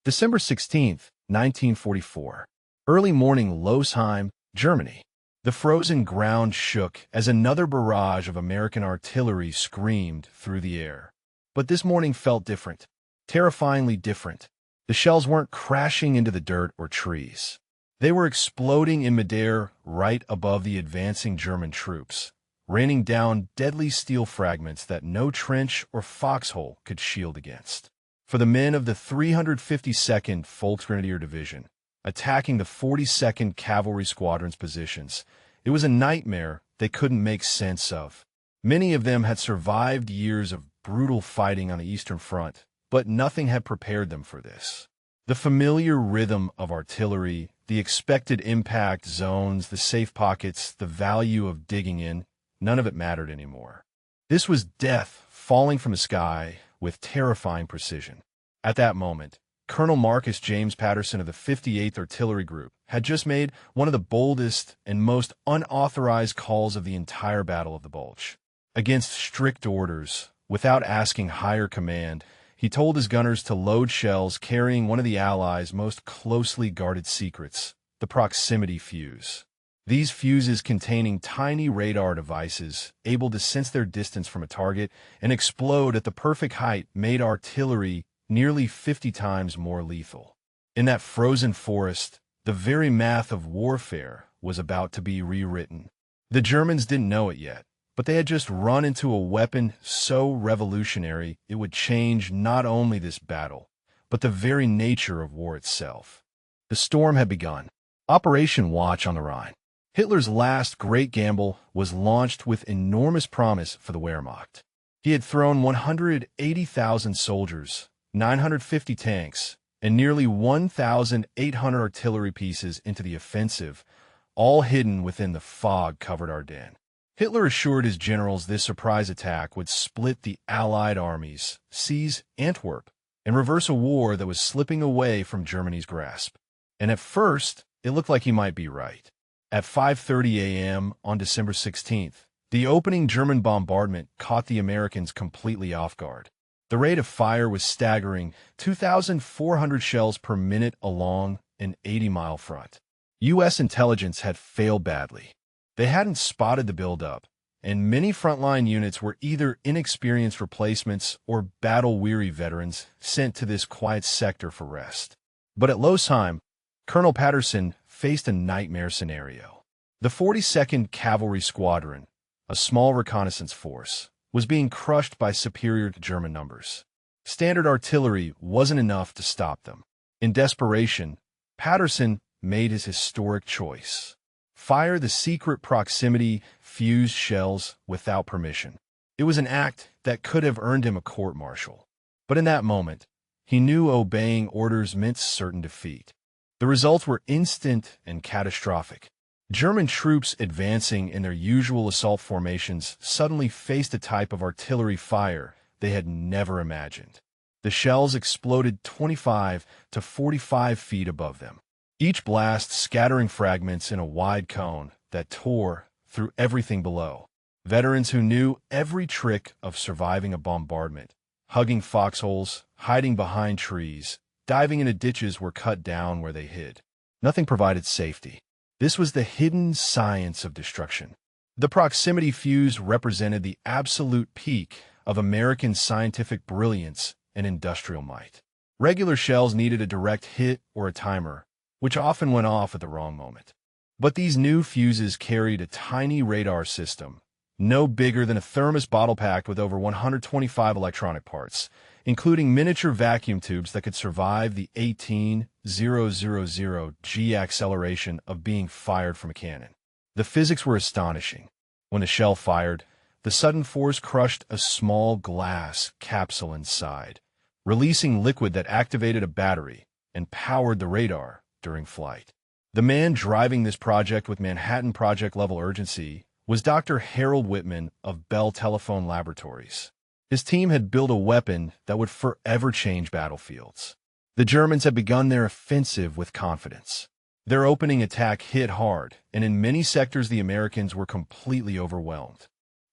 December 16th, 1944. Early morning, Losheim, Germany. The frozen ground shook as another barrage of American artillery screamed through the air. But this morning felt different, terrifyingly different. The shells weren't crashing into the dirt or trees. They were exploding in midair right above the advancing German troops, raining down deadly steel fragments that no trench or foxhole could shield against. For the men of the 352nd Volksgrenadier Division, attacking the 42nd Cavalry Squadron's positions, it was a nightmare they couldn't make sense of. Many of them had survived years of brutal fighting on the Eastern Front, but nothing had prepared them for this. The familiar rhythm of artillery, the expected impact zones, the safe pockets, the value of digging in, none of it mattered anymore. This was death falling from the sky with terrifying precision. At that moment, Colonel Marcus James Patterson of the 58th Artillery Group had just made one of the boldest and most unauthorized calls of the entire Battle of the Bulge. Against strict orders, without asking higher command, he told his gunners to load shells carrying one of the Allies' most closely guarded secrets, the proximity fuse. These fuses containing tiny radar devices able to sense their distance from a target and explode at the perfect height made artillery nearly 50 times more lethal. In that frozen forest, the very math of warfare was about to be rewritten. The Germans didn't know it yet, but they had just run into a weapon so revolutionary it would change not only this battle, but the very nature of war itself. The storm had begun. Operation Watch on the Rhine. Hitler's last great gamble was launched with enormous promise for the Wehrmacht. He had thrown 180,000 soldiers, 950 tanks, and nearly 1,800 artillery pieces into the offensive, all hidden within the fog-covered Ardennes. Hitler assured his generals this surprise attack would split the Allied armies, seize Antwerp, and reverse a war that was slipping away from Germany's grasp. And at first, it looked like he might be right. At 5:30 a.m. on December 16th, the opening German bombardment caught the Americans completely off guard. The rate of fire was staggering, 2,400 shells per minute along an 80-mile front. U.S. intelligence had failed badly. They hadn't spotted the buildup, and many frontline units were either inexperienced replacements or battle-weary veterans sent to this quiet sector for rest. But at Losheim, Colonel Patterson faced a nightmare scenario. The 42nd Cavalry Squadron, a small reconnaissance force, was being crushed by superior German numbers. Standard artillery wasn't enough to stop them. In desperation, Patterson made his historic choice. Fire the secret proximity fused shells without permission. It was an act that could have earned him a court-martial. But in that moment, he knew obeying orders meant certain defeat. The results were instant and catastrophic. German troops advancing in their usual assault formations suddenly faced a type of artillery fire they had never imagined. The shells exploded 25 to 45 feet above them, each blast scattering fragments in a wide cone that tore through everything below. Veterans who knew every trick of surviving a bombardment, hugging foxholes, hiding behind trees, diving into ditches were cut down where they hid. Nothing provided safety. This was the hidden science of destruction. The proximity fuse represented the absolute peak of American scientific brilliance and industrial might. Regular shells needed a direct hit or a timer, which often went off at the wrong moment. But these new fuses carried a tiny radar system, no bigger than a thermos bottle packed with over 125 electronic parts, including miniature vacuum tubes that could survive the 18,000 G acceleration of being fired from a cannon. The physics were astonishing. When the shell fired, the sudden force crushed a small glass capsule inside, releasing liquid that activated a battery and powered the radar during flight. The man driving this project with Manhattan Project-level urgency was Dr. Harold Whitman of Bell Telephone Laboratories. His team had built a weapon that would forever change battlefields. The Germans had begun their offensive with confidence. Their opening attack hit hard, and in many sectors the Americans were completely overwhelmed.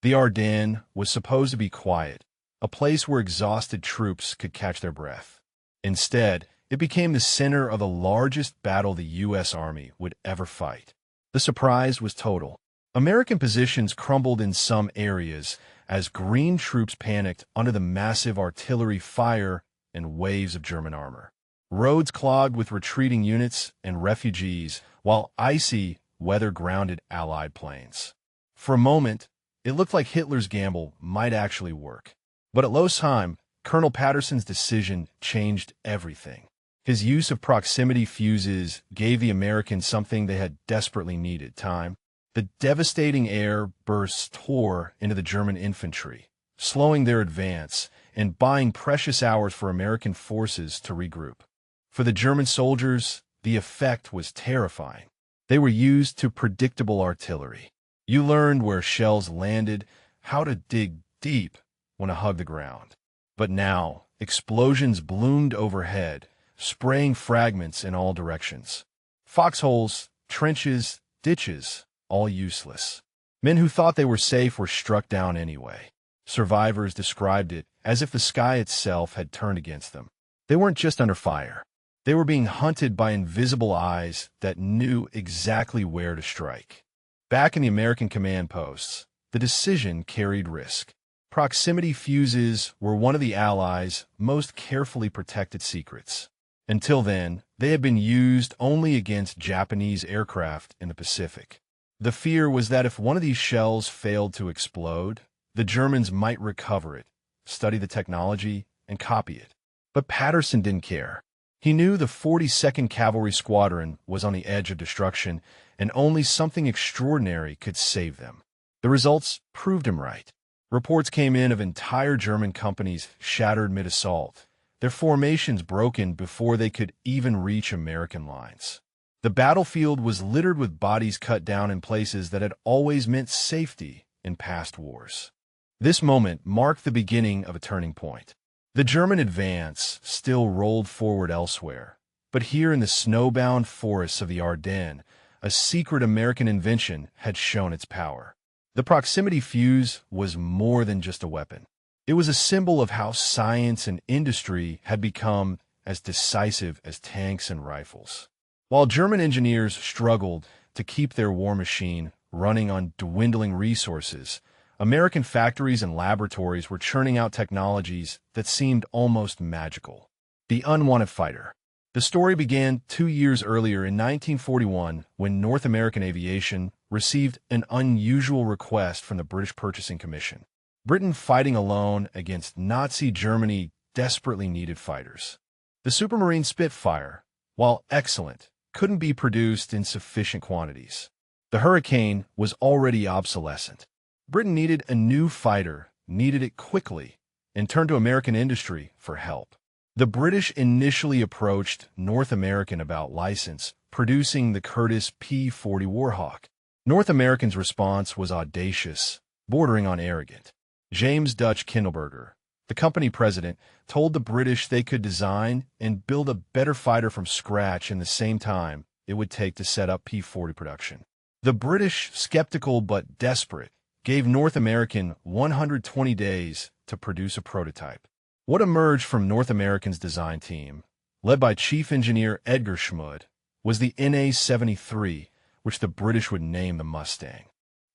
The Ardennes was supposed to be quiet, a place where exhausted troops could catch their breath. Instead, it became the center of the largest battle the U.S. Army would ever fight. The surprise was total. American positions crumbled in some areas as Green troops panicked under the massive artillery fire and waves of German armor. Roads clogged with retreating units and refugees, while icy weather grounded Allied planes. For a moment, it looked like Hitler's gamble might actually work. But at Losheim, Colonel Patterson's decision changed everything. His use of proximity fuses gave the Americans something they had desperately needed: time. The devastating air bursts tore into the German infantry, slowing their advance and buying precious hours for American forces to regroup. For the German soldiers, the effect was terrifying. They were used to predictable artillery. You learned where shells landed, how to dig deep when to hug the ground. But now, explosions bloomed overhead, spraying fragments in all directions. Foxholes, trenches, ditches, all useless. Men who thought they were safe were struck down anyway. Survivors described it as if the sky itself had turned against them. They weren't just under fire. They were being hunted by invisible eyes that knew exactly where to strike. Back in the American command posts, the decision carried risk. Proximity fuses were one of the Allies' most carefully protected secrets. Until then, they had been used only against Japanese aircraft in the Pacific. The fear was that if one of these shells failed to explode, the Germans might recover it, study the technology, and copy it. But Patterson didn't care. He knew the 42nd Cavalry Squadron was on the edge of destruction, and only something extraordinary could save them. The results proved him right. Reports came in of entire German companies shattered mid-assault, their formations broken before they could even reach American lines. The battlefield was littered with bodies cut down in places that had always meant safety in past wars. This moment marked the beginning of a turning point. The German advance still rolled forward elsewhere, but here in the snowbound forests of the Ardennes, a secret American invention had shown its power. The proximity fuse was more than just a weapon. It was a symbol of how science and industry had become as decisive as tanks and rifles. While German engineers struggled to keep their war machine running on dwindling resources, American factories and laboratories were churning out technologies that seemed almost magical. The unwanted fighter. The story began 2 years earlier in 1941 when North American Aviation received an unusual request from the British Purchasing Commission. Britain fighting alone against Nazi Germany desperately needed fighters. The Supermarine Spitfire, while excellent, couldn't be produced in sufficient quantities. The Hurricane was already obsolescent. Britain needed a new fighter, needed it quickly, and turned to American industry for help. The British initially approached North American about license, producing the Curtiss P-40 Warhawk. North American's response was audacious, bordering on arrogant. James Dutch Kindleberger, the company president, told the British they could design and build a better fighter from scratch in the same time it would take to set up P-40 production. The British, skeptical but desperate, gave North American 120 days to produce a prototype. What emerged from North American's design team, led by Chief Engineer Edgar Schmud, was the NA-73, which the British would name the Mustang.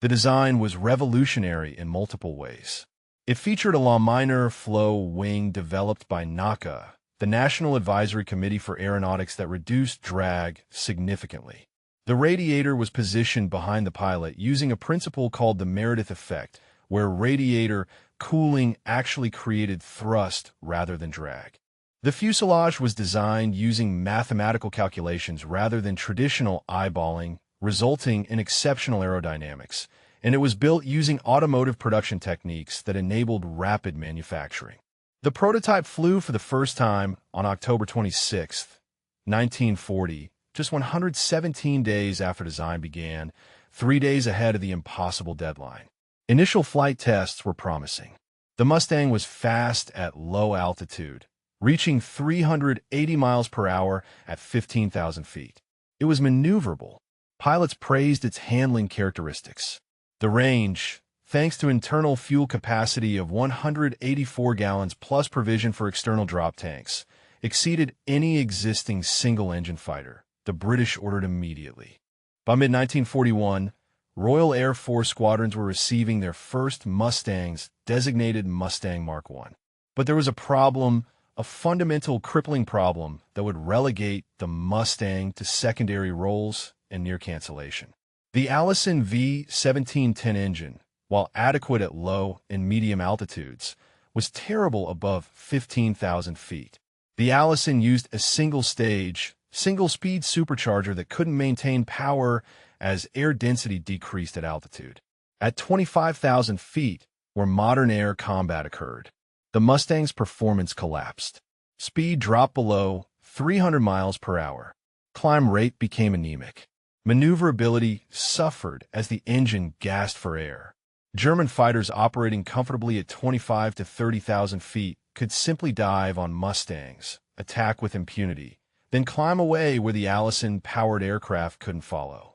The design was revolutionary in multiple ways. It featured a laminar flow wing developed by NACA, the National Advisory Committee for Aeronautics, that reduced drag significantly. The radiator was positioned behind the pilot using a principle called the Meredith effect, where radiator cooling actually created thrust rather than drag. The fuselage was designed using mathematical calculations rather than traditional eyeballing, resulting in exceptional aerodynamics, and it was built using automotive production techniques that enabled rapid manufacturing. The prototype flew for the first time on October 26, 1940, just 117 days after design began, 3 days ahead of the impossible deadline. Initial flight tests were promising. The Mustang was fast at low altitude, reaching 380 miles per hour at 15,000 feet. It was maneuverable. Pilots praised its handling characteristics. The range, thanks to internal fuel capacity of 184 gallons plus provision for external drop tanks, exceeded any existing single-engine fighter, the British ordered immediately. By mid-1941, Royal Air Force squadrons were receiving their first Mustangs, designated Mustang Mark I. But there was a problem, a fundamental crippling problem that would relegate the Mustang to secondary roles and near cancellation. The Allison V1710 engine, while adequate at low and medium altitudes, was terrible above 15,000 feet. The Allison used a single-stage, single-speed supercharger that couldn't maintain power as air density decreased at altitude. At 25,000 feet, where modern air combat occurred, the Mustang's performance collapsed. Speed dropped below 300 miles per hour. Climb rate became anemic. Maneuverability suffered as the engine gasped for air. German fighters operating comfortably at 25 to 30,000 feet could simply dive on Mustangs, attack with impunity, then climb away where the Allison-powered aircraft couldn't follow.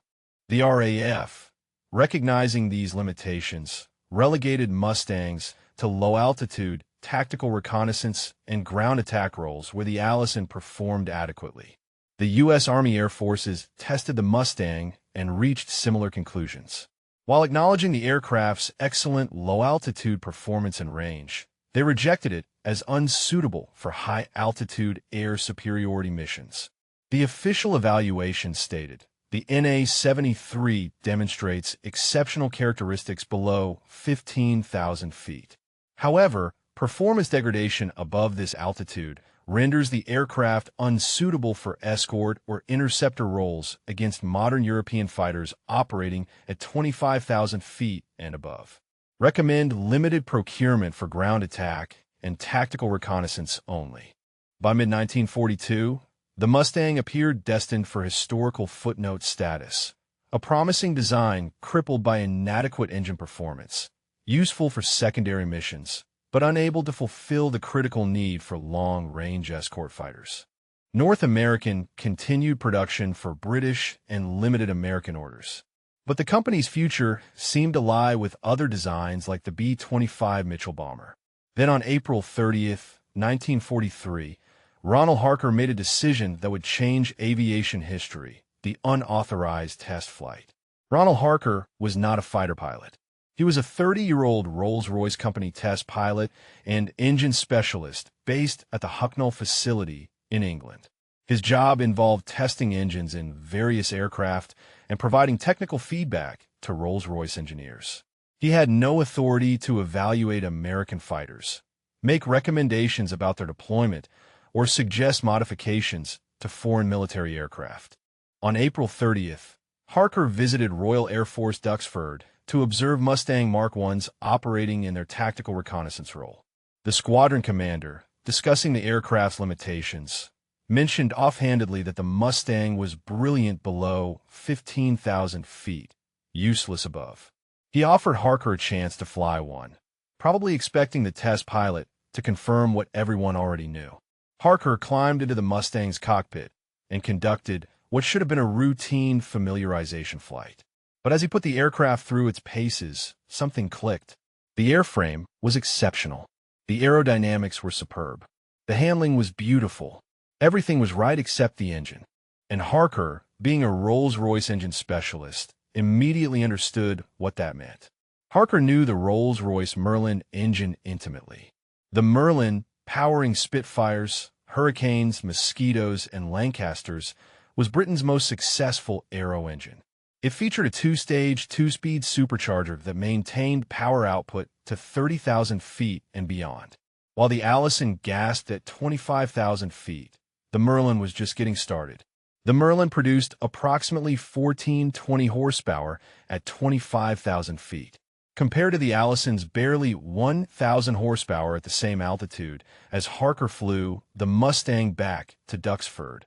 The RAF, recognizing these limitations, relegated Mustangs to low-altitude, tactical reconnaissance, and ground attack roles where the Allison performed adequately. The U.S. Army Air Forces tested the Mustang and reached similar conclusions. While acknowledging the aircraft's excellent low-altitude performance and range, they rejected it as unsuitable for high-altitude air superiority missions. The official evaluation stated, the NA-73 demonstrates exceptional characteristics below 15,000 feet. However, performance degradation above this altitude renders the aircraft unsuitable for escort or interceptor roles against modern European fighters operating at 25,000 feet and above. Recommend limited procurement for ground attack and tactical reconnaissance only. By mid-1942, the Mustang appeared destined for historical footnote status, a promising design crippled by inadequate engine performance, useful for secondary missions, but unable to fulfill the critical need for long-range escort fighters. North American continued production for British and limited American orders. But the company's future seemed to lie with other designs like the B-25 Mitchell bomber. Then on April 30th, 1943, Ronald Harker made a decision that would change aviation history, the unauthorized test flight. Ronald Harker was not a fighter pilot. He was a 30-year-old Rolls-Royce Company test pilot and engine specialist based at the Hucknall facility in England. His job involved testing engines in various aircraft and providing technical feedback to Rolls-Royce engineers. He had no authority to evaluate American fighters, make recommendations about their deployment, or suggest modifications to foreign military aircraft. On April 30th, Harker visited Royal Air Force Duxford to observe Mustang Mark I's operating in their tactical reconnaissance role. The squadron commander, discussing the aircraft's limitations, mentioned offhandedly that the Mustang was brilliant below 15,000 feet, useless above. He offered Harker a chance to fly one, probably expecting the test pilot to confirm what everyone already knew. Harker climbed into the Mustang's cockpit and conducted what should have been a routine familiarization flight. But as he put the aircraft through its paces, something clicked. The airframe was exceptional. The aerodynamics were superb. The handling was beautiful. Everything was right except the engine. And Harker, being a Rolls-Royce engine specialist, immediately understood what that meant. Harker knew the Rolls-Royce Merlin engine intimately. The Merlin, powering Spitfires, Hurricanes, Mosquitoes, and Lancasters, was Britain's most successful aero engine. It featured a two-stage, two-speed supercharger that maintained power output to 30,000 feet and beyond. While the Allison gasped at 25,000 feet, the Merlin was just getting started. The Merlin produced approximately 1420 horsepower at 25,000 feet, compared to the Allison's barely 1,000 horsepower at the same altitude. As Harker flew the Mustang back to Duxford,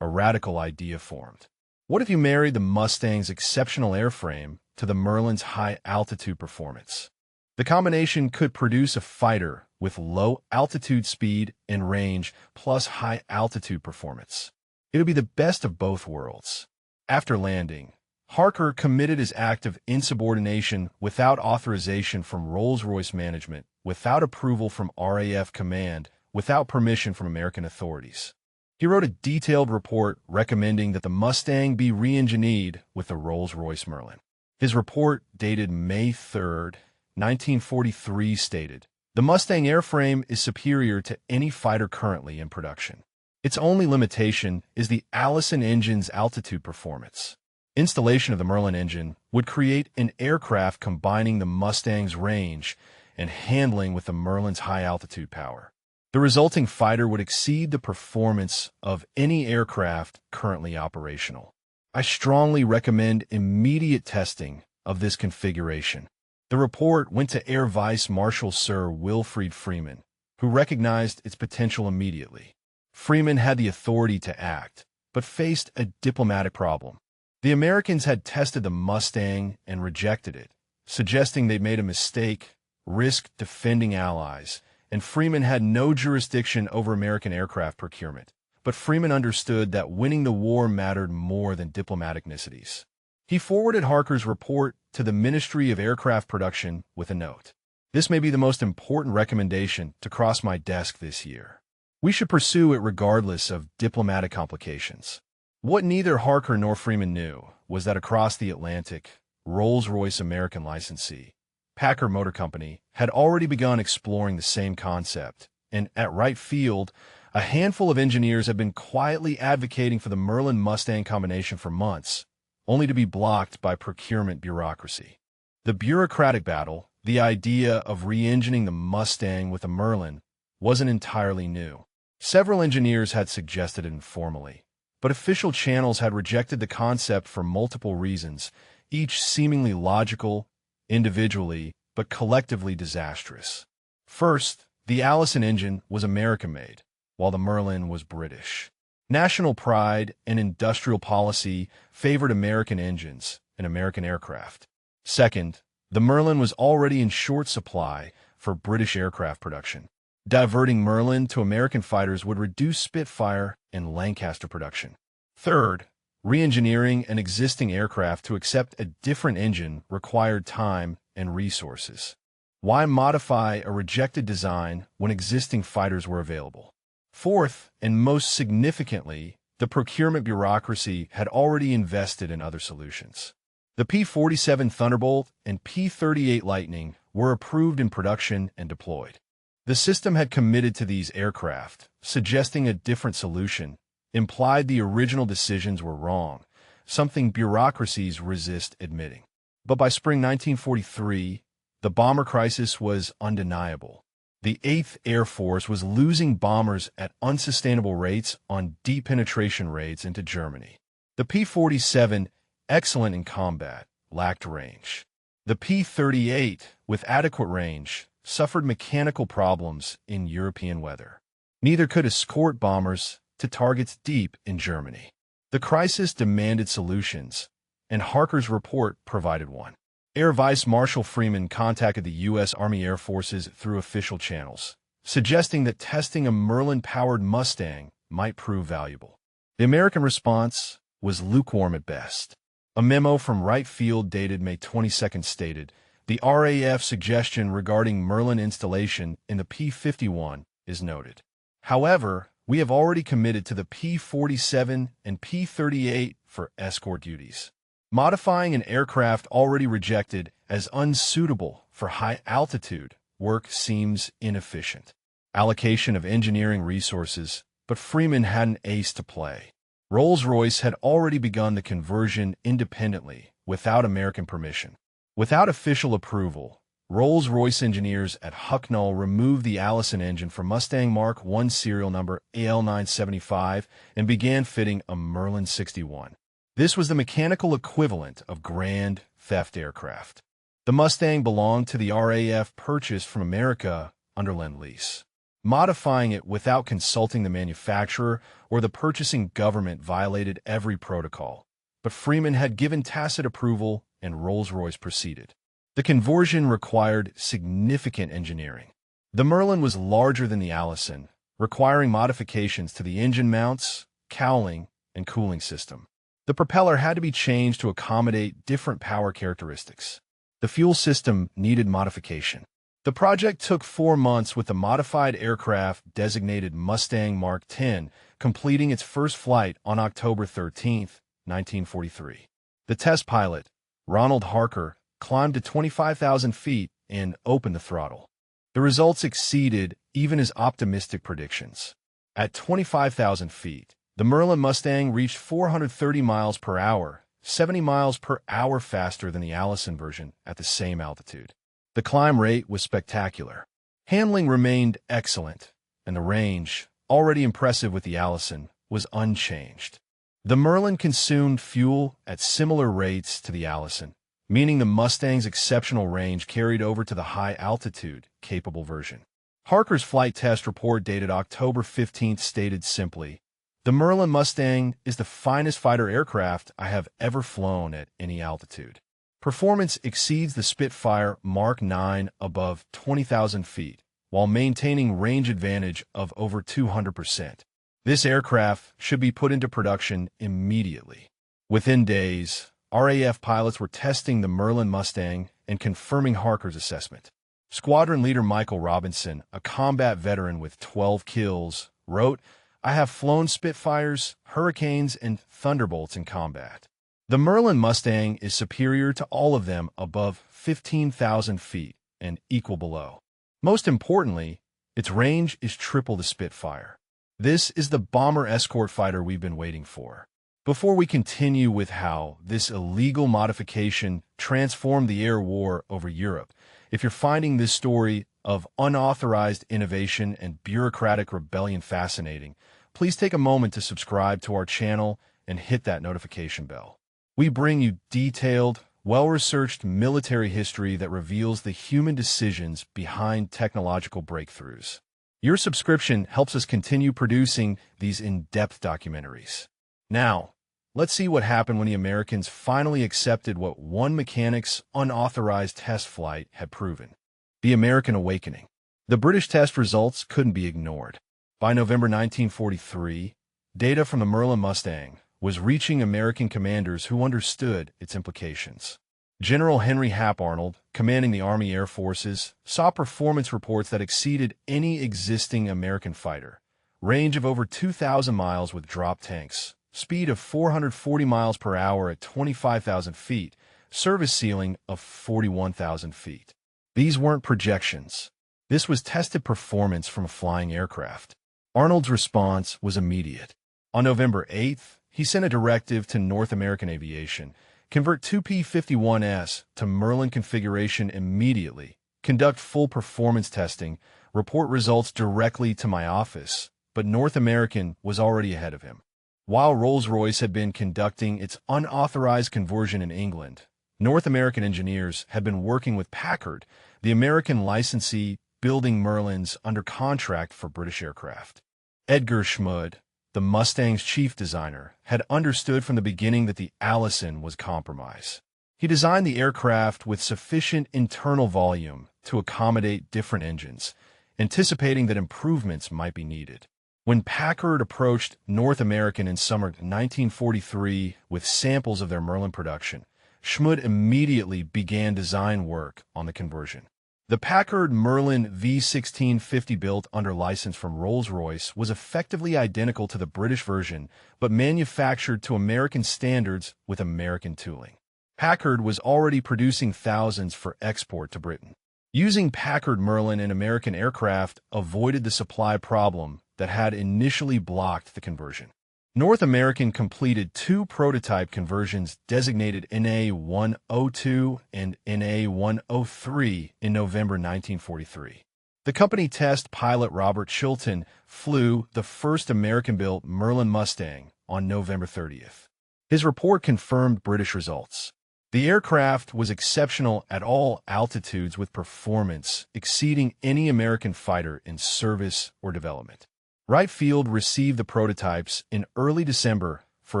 a radical idea formed. What if you married the Mustang's exceptional airframe to the Merlin's high-altitude performance? The combination could produce a fighter with low-altitude speed and range plus high-altitude performance. It would be the best of both worlds. After landing, Harker committed his act of insubordination without authorization from Rolls-Royce management, without approval from RAF command, without permission from American authorities. He wrote a detailed report recommending that the Mustang be re-engineered with the Rolls-Royce Merlin. His report, dated May 3, 1943, stated, "The Mustang airframe is superior to any fighter currently in production. Its only limitation is the Allison engine's altitude performance. Installation of the Merlin engine would create an aircraft combining the Mustang's range and handling with the Merlin's high-altitude power. The resulting fighter would exceed the performance of any aircraft currently operational. I strongly recommend immediate testing of this configuration." The report went to Air Vice Marshal Sir Wilfrid Freeman, who recognized its potential immediately. Freeman had the authority to act, but faced a diplomatic problem. The Americans had tested the Mustang and rejected it, suggesting they'd made a mistake, risked defending allies, and Freeman had no jurisdiction over American aircraft procurement. But Freeman understood that winning the war mattered more than diplomatic niceties. He forwarded Harker's report to the Ministry of Aircraft Production with a note. "This may be the most important recommendation to cross my desk this year. We should pursue it regardless of diplomatic complications." What neither Harker nor Freeman knew was that across the Atlantic, Rolls-Royce American licensee, Packard Motor Company, had already begun exploring the same concept, and at Wright Field, a handful of engineers had been quietly advocating for the Merlin-Mustang combination for months, only to be blocked by procurement bureaucracy. The bureaucratic battle, the idea of re-engineering the Mustang with a Merlin, wasn't entirely new. Several engineers had suggested it informally, but official channels had rejected the concept for multiple reasons, each seemingly logical, individually, but collectively disastrous. First, the Allison engine was American-made, while the Merlin was British. National pride and industrial policy favored American engines and American aircraft. Second, the Merlin was already in short supply for British aircraft production. Diverting Merlin to American fighters would reduce Spitfire and Lancaster production. Third, re-engineering an existing aircraft to accept a different engine required time and resources. Why modify a rejected design when existing fighters were available? Fourth, and most significantly, the procurement bureaucracy had already invested in other solutions. The P-47 Thunderbolt and P-38 Lightning were approved in production and deployed. The system had committed to these aircraft, suggesting a different solution implied the original decisions were wrong, something bureaucracies resist admitting. But by spring 1943, the bomber crisis was undeniable. The 8th Air Force was losing bombers at unsustainable rates on deep penetration raids into Germany. The P-47, excellent in combat, lacked range. The P-38, with adequate range, suffered mechanical problems in European weather. Neither could escort bombers to targets deep in Germany. The crisis demanded solutions, and Harker's report provided one. Air Vice Marshal Freeman contacted the U.S. Army Air Forces through official channels, suggesting that testing a Merlin-powered Mustang might prove valuable. The American response was lukewarm at best. A memo from Wright Field dated May 22 stated, "The RAF suggestion regarding Merlin installation in the P-51 is noted. However, we have already committed to the P-47 and P-38 for escort duties. Modifying an aircraft already rejected as unsuitable for high-altitude work seems inefficient. Allocation of engineering resources, but Freeman had an ace to play. Rolls-Royce had already begun the conversion independently, without American permission. Without official approval, Rolls-Royce engineers at Hucknall removed the Allison engine from Mustang Mark I serial number AL975 and began fitting a Merlin 61. This was the mechanical equivalent of Grand Theft aircraft. The Mustang belonged to the RAF purchased from America under Lend-Lease. Modifying it without consulting the manufacturer or the purchasing government violated every protocol, but Freeman had given tacit approval and Rolls-Royce proceeded. The conversion required significant engineering. The Merlin was larger than the Allison, requiring modifications to the engine mounts, cowling, and cooling system. The propeller had to be changed to accommodate different power characteristics. The fuel system needed modification. The project took 4 months with the modified aircraft designated Mustang Mark X completing its first flight on October 13, 1943. The test pilot, Ronald Harker, climbed to 25,000 feet and opened the throttle. The results exceeded even his optimistic predictions. At 25,000 feet, the Merlin Mustang reached 430 miles per hour, 70 miles per hour faster than the Allison version at the same altitude. The climb rate was spectacular. Handling remained excellent, and the range, already impressive with the Allison, was unchanged. The Merlin consumed fuel at similar rates to the Allison, meaning the Mustang's exceptional range carried over to the high-altitude, capable version. Harker's flight test report dated October 15 stated simply, "The Merlin Mustang is the finest fighter aircraft I have ever flown at any altitude. Performance exceeds the Spitfire Mark IX above 20,000 feet, while maintaining range advantage of over 200%. This aircraft should be put into production immediately." Within days, RAF pilots were testing the Merlin Mustang and confirming Harker's assessment. Squadron leader Michael Robinson, a combat veteran with 12 kills, wrote, "I have flown Spitfires, Hurricanes, and Thunderbolts in combat. The Merlin Mustang is superior to all of them above 15,000 feet and equal below. Most importantly, its range is triple the Spitfire. This is the bomber escort fighter we've been waiting for." Before we continue with how this illegal modification transformed the air war over Europe, if you're finding this story of unauthorized innovation and bureaucratic rebellion fascinating, please take a moment to subscribe to our channel and hit that notification bell. We bring you detailed, well-researched military history that reveals the human decisions behind technological breakthroughs. Your subscription helps us continue producing these in-depth documentaries. Now, let's see what happened when the Americans finally accepted what one mechanic's unauthorized test flight had proven. The American Awakening. The British test results couldn't be ignored. By November 1943, data from the Merlin Mustang was reaching American commanders who understood its implications. General Henry Hap Arnold, commanding the Army Air Forces, saw performance reports that exceeded any existing American fighter. Range of over 2,000 miles with drop tanks, speed of 440 miles per hour at 25,000 feet, service ceiling of 41,000 feet. These weren't projections. This was tested performance from a flying aircraft. Arnold's response was immediate. On November 8th, he sent a directive to North American Aviation: convert 2 P-51s to Merlin configuration immediately, conduct full performance testing, report results directly to my office. But North American was already ahead of him. While Rolls-Royce had been conducting its unauthorized conversion in England, North American engineers had been working with Packard, the American licensee, building Merlins under contract for British aircraft. Edgar Schmud, the Mustang's chief designer, had understood from the beginning that the Allison was compromised. He designed the aircraft with sufficient internal volume to accommodate different engines, anticipating that improvements might be needed. When Packard approached North American in summer 1943 with samples of their Merlin production, Schmud immediately began design work on the conversion. The Packard Merlin V1650 built under license from Rolls-Royce was effectively identical to the British version, but manufactured to American standards with American tooling. Packard was already producing thousands for export to Britain. Using Packard Merlin in American aircraft avoided the supply problem that had initially blocked the conversion. North American completed 2 prototype conversions designated NA-102 and NA-103 in November 1943. The company test pilot Robert Chilton flew the first American-built Merlin Mustang on November 30th. His report confirmed British results. The aircraft was exceptional at all altitudes with performance exceeding any American fighter in service or development. Wright Field received the prototypes in early December for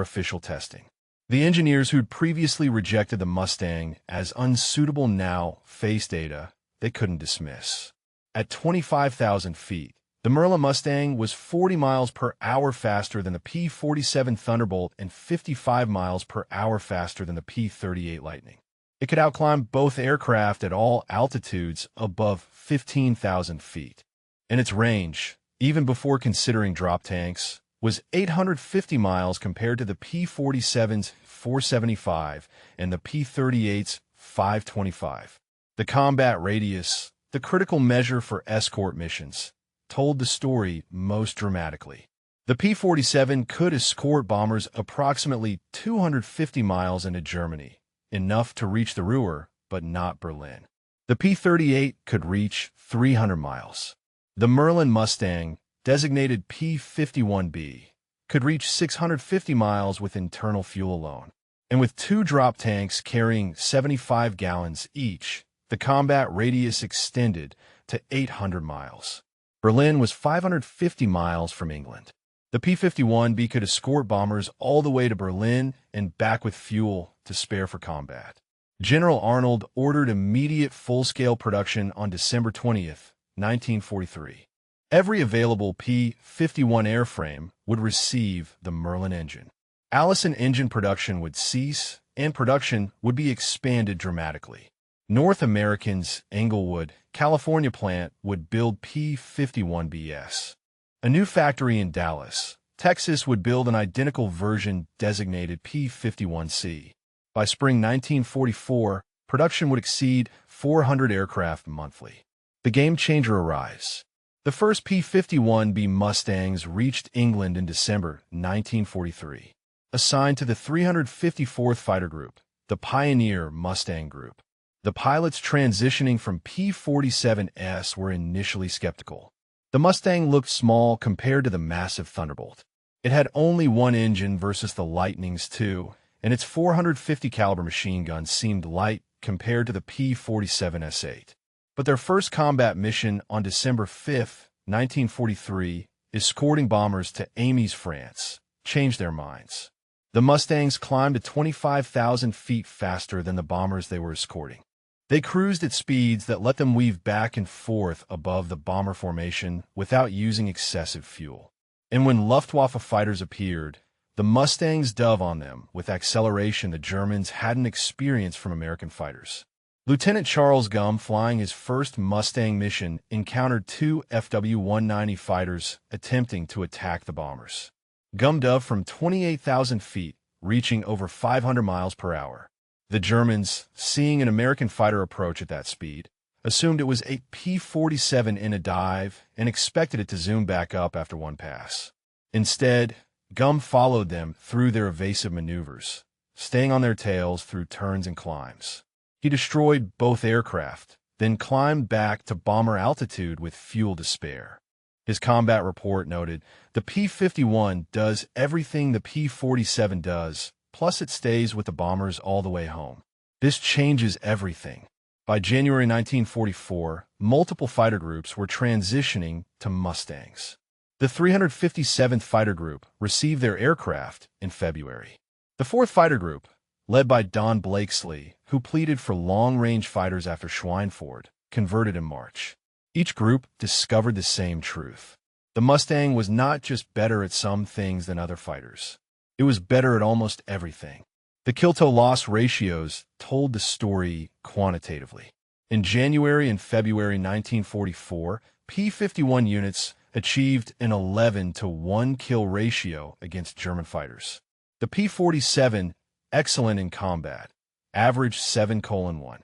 official testing. The engineers who'd previously rejected the Mustang as unsuitable now faced data they couldn't dismiss. At 25,000 feet, the Merlin Mustang was 40 miles per hour faster than the P-47 Thunderbolt and 55 miles per hour faster than the P-38 Lightning. It could outclimb both aircraft at all altitudes above 15,000 feet. And its range, even before considering drop tanks, was 850 miles compared to the P-47's 475 and the P-38's 525. The combat radius, the critical measure for escort missions, told the story most dramatically. The P-47 could escort bombers approximately 250 miles into Germany, enough to reach the Ruhr, but not Berlin. The P-38 could reach 300 miles. The Merlin Mustang, designated P-51B, could reach 650 miles with internal fuel alone. And with two drop tanks carrying 75 gallons each, the combat radius extended to 800 miles. Berlin was 550 miles from England. The P-51B could escort bombers all the way to Berlin and back with fuel to spare for combat. General Arnold ordered immediate full-scale production on December 20th, 1943. Every available P-51 airframe would receive the Merlin engine. Allison engine production would cease, and production would be expanded dramatically. North American's Englewood, California plant would build P-51Bs. A new factory in Dallas, Texas would build an identical version designated P-51C. By spring 1944, production would exceed 400 aircraft monthly. The game changer arrives. The first P-51B Mustangs reached England in December 1943. Assigned to the 354th Fighter Group, the Pioneer Mustang Group. The pilots transitioning from P-47S were initially skeptical. The Mustang looked small compared to the massive Thunderbolt. It had only one engine versus the Lightning's two, and its 450 caliber machine gun seemed light compared to the P-47S8. But their first combat mission on December 5, 1943, escorting bombers to Amiens, France, changed their minds. The Mustangs climbed to 25,000 feet faster than the bombers they were escorting. They cruised at speeds that let them weave back and forth above the bomber formation without using excessive fuel. And when Luftwaffe fighters appeared, the Mustangs dove on them with acceleration the Germans hadn't experienced from American fighters. Lieutenant Charles Gumm, flying his first Mustang mission, encountered two FW-190 fighters attempting to attack the bombers. Gumm dove from 28,000 feet, reaching over 500 miles per hour. The Germans, seeing an American fighter approach at that speed, assumed it was a P-47 in a dive and expected it to zoom back up after one pass. Instead, Gumm followed them through their evasive maneuvers, staying on their tails through turns and climbs. He destroyed both aircraft, then climbed back to bomber altitude with fuel to spare. His combat report noted, "The P-51 does everything the P-47 does, plus it stays with the bombers all the way home." This changes everything. By January 1944, multiple fighter groups were transitioning to Mustangs. The 357th Fighter Group received their aircraft in February. The 4th Fighter Group, led by Don Blakesley, who pleaded for long-range fighters after Schweinfurt, converted in March. Each group discovered the same truth. The Mustang was not just better at some things than other fighters. It was better at almost everything. The kill-to-loss ratios told the story quantitatively. In January and February 1944, P-51 units achieved an 11-to-1 kill ratio against German fighters. The P-47, excellent in combat, averaged 7:1.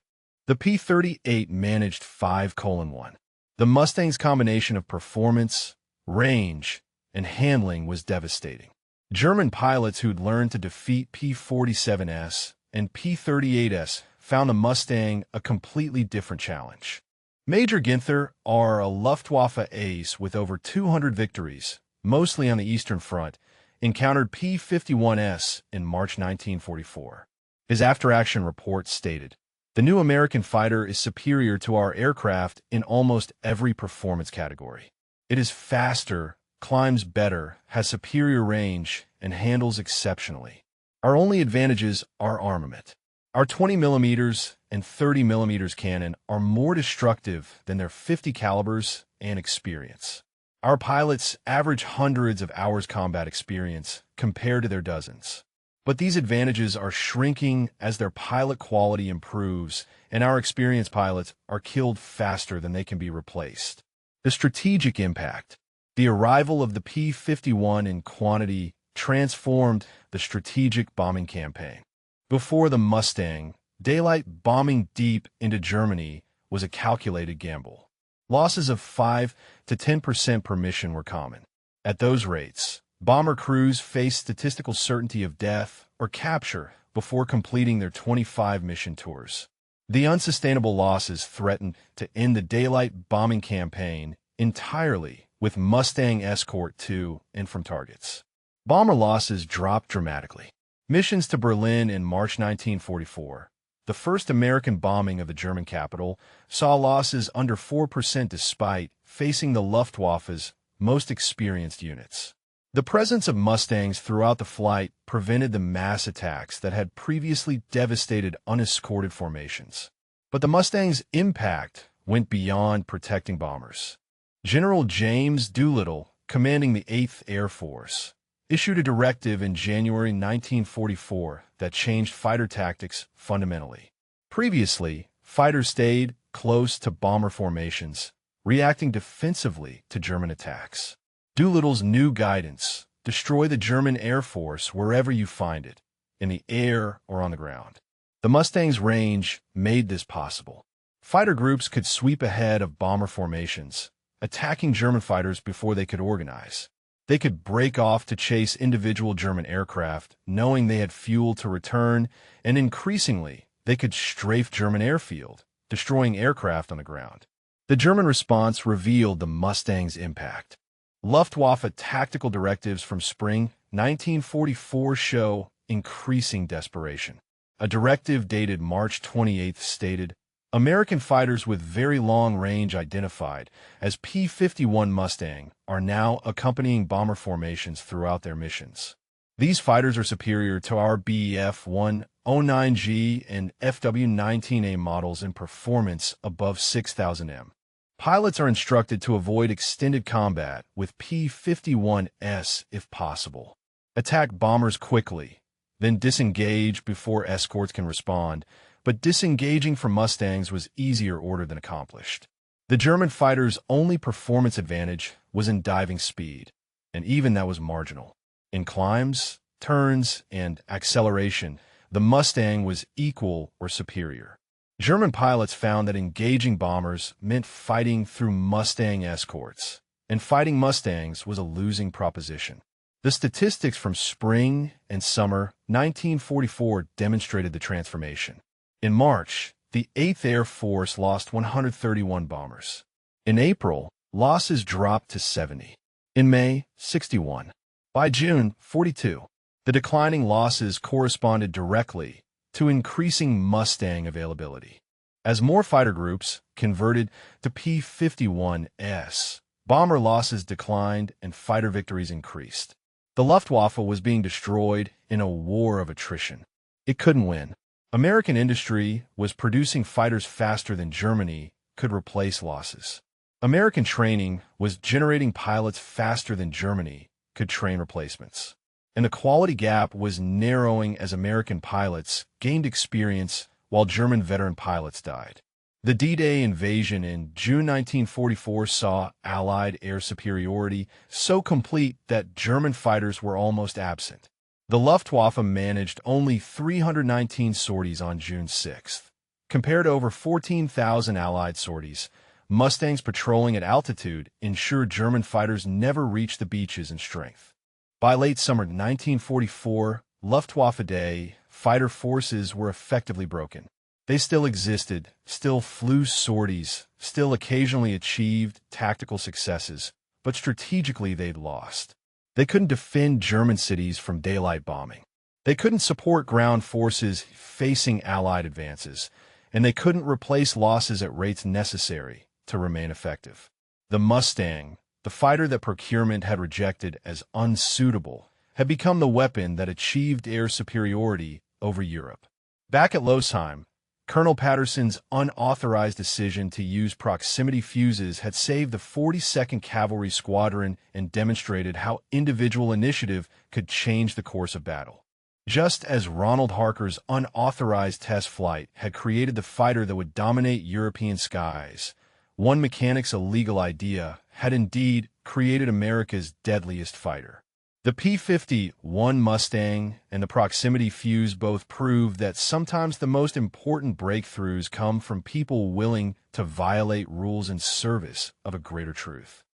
The P-38 managed 5:1. The Mustang's combination of performance, range, and handling was devastating. German pilots who'd learned to defeat P-47S and P-38S found the Mustang a completely different challenge. Major Ginther, a Luftwaffe ace with over 200 victories, mostly on the Eastern Front, encountered P-51S in March 1944. His after-action report stated, "The new American fighter is superior to our aircraft in almost every performance category. It is faster, climbs better, has superior range, and handles exceptionally. Our only advantages are armament. Our 20mm and 30mm cannon are more destructive than their 50 calibers and experience. Our pilots average hundreds of hours combat experience compared to their dozens. But these advantages are shrinking as their pilot quality improves, and our experienced pilots are killed faster than they can be replaced. The strategic impact. The arrival of the P-51 in quantity transformed the strategic bombing campaign. Before the Mustang, daylight bombing deep into Germany was a calculated gamble. Losses of 5 to 10% per mission were common. At those rates, bomber crews faced statistical certainty of death or capture before completing their 25 mission tours. The unsustainable losses threatened to end the daylight bombing campaign entirely, with Mustang escort to and from targets. Bomber losses dropped dramatically. Missions to Berlin in March 1944, the first American bombing of the German capital, saw losses under 4% despite facing the Luftwaffe's most experienced units. The presence of Mustangs throughout the flight prevented the mass attacks that had previously devastated unescorted formations. But the Mustang's impact went beyond protecting bombers. General James Doolittle, commanding the 8th Air Force, issued a directive in January 1944 that changed fighter tactics fundamentally. Previously, fighters stayed close to bomber formations, reacting defensively to German attacks. Doolittle's new guidance: destroy the German Air Force wherever you find it, in the air or on the ground. The Mustang's range made this possible. Fighter groups could sweep ahead of bomber formations, attacking German fighters before they could organize. They could break off to chase individual German aircraft, knowing they had fuel to return, and increasingly, they could strafe German airfield, destroying aircraft on the ground. The German response revealed the Mustang's impact. Luftwaffe tactical directives from spring 1944 show increasing desperation. A directive dated March 28 stated, American fighters with very long range identified as P-51 Mustang are now accompanying bomber formations throughout their missions. These fighters are superior to our Bf-109G and FW-19A models in performance above 6,000 m. Pilots are instructed to avoid extended combat with P-51s if possible. Attack bombers quickly, then disengage before escorts can respond, but disengaging from Mustangs was easier ordered than accomplished. The German fighters' only performance advantage was in diving speed, and even that was marginal. In climbs, turns, and acceleration, the Mustang was equal or superior. German pilots found that engaging bombers meant fighting through Mustang escorts, and fighting Mustangs was a losing proposition. The statistics from spring and summer 1944 demonstrated the transformation. In March, the 8th Air Force lost 131 bombers. In April, losses dropped to 70. In May, 61. By June, 42. The declining losses corresponded directly to increasing Mustang availability. As more fighter groups converted to P-51s, bomber losses declined and fighter victories increased. The Luftwaffe was being destroyed in a war of attrition. It couldn't win. American industry was producing fighters faster than Germany could replace losses. American training was generating pilots faster than Germany could train replacements. And the quality gap was narrowing as American pilots gained experience while German veteran pilots died. The D-Day invasion in June 1944 saw Allied air superiority so complete that German fighters were almost absent. The Luftwaffe managed only 319 sorties on June 6. Compared to over 14,000 Allied sorties, Mustangs patrolling at altitude ensured German fighters never reached the beaches in strength. By late summer 1944, Luftwaffe Day, fighter forces were effectively broken. They still existed, still flew sorties, still occasionally achieved tactical successes, but strategically they'd lost. They couldn't defend German cities from daylight bombing. They couldn't support ground forces facing Allied advances, and they couldn't replace losses at rates necessary to remain effective. The Mustang, the fighter that procurement had rejected as unsuitable, had become the weapon that achieved air superiority over Europe. Back at Losheim, Colonel Patterson's unauthorized decision to use proximity fuses had saved the 42nd Cavalry Squadron and demonstrated how individual initiative could change the course of battle. Just as Ronald Harker's unauthorized test flight had created the fighter that would dominate European skies, one mechanic's illegal idea had indeed created America's deadliest fighter. The P-51 Mustang and the proximity fuse both proved that sometimes the most important breakthroughs come from people willing to violate rules in service of a greater truth.